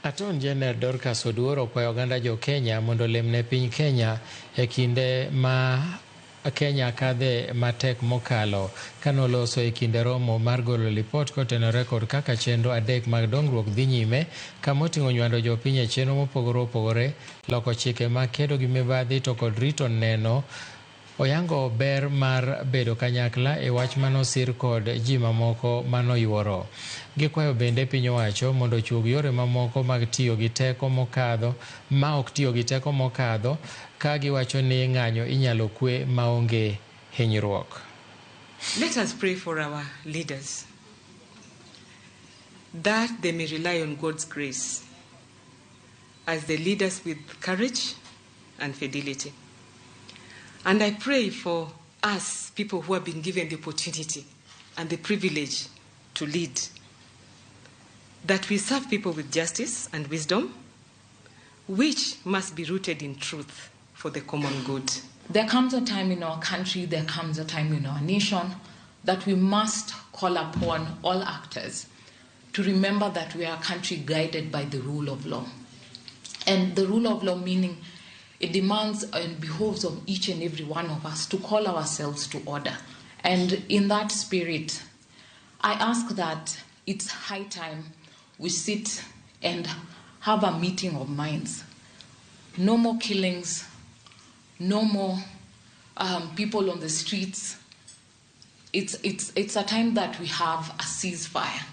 Aton Jener Dorcas Oduor okwayo oganda jo Kenya mondo lemne piny Kenya e kinde ma Kenya kadhe matek mokalo kanoloso e kinde romo mar golo lipot kotenore kod kaka chenro adek mag dongruok dhi nyime kamoting'o nywando jopiny e chenro mopogore opogore, loko chike mag kedo gi mibadhi to kod rito neno. Oyango ber mar bedo kanyakla e wach manosir kod ji mamoko manoyuoro. Gikwayo bende piny owacho mondo ochug yore mamoko mag tiyo gi teko mokadho ma ok tiyo gi teko mokadho ka giwacho ni ng'anyo inyalo kwe maonge hinyruok. Let us pray for our leaders that they may rely on God's grace as they lead us with courage and fidelity. And I pray for us, people who have been given the opportunity and the privilege to lead, that we serve people with justice and wisdom, which must be rooted in truth for the common good. There comes a time in our country, there comes a time in our nation that we must call upon all actors to remember that we are a country guided by the rule of law. And the rule of law meaning it demands and behoves of each and every one of us to call ourselves to order. And in that spirit, I ask that it's high time we sit and have a meeting of minds. No more killings, no more people on the streets. It's a time that we have a ceasefire.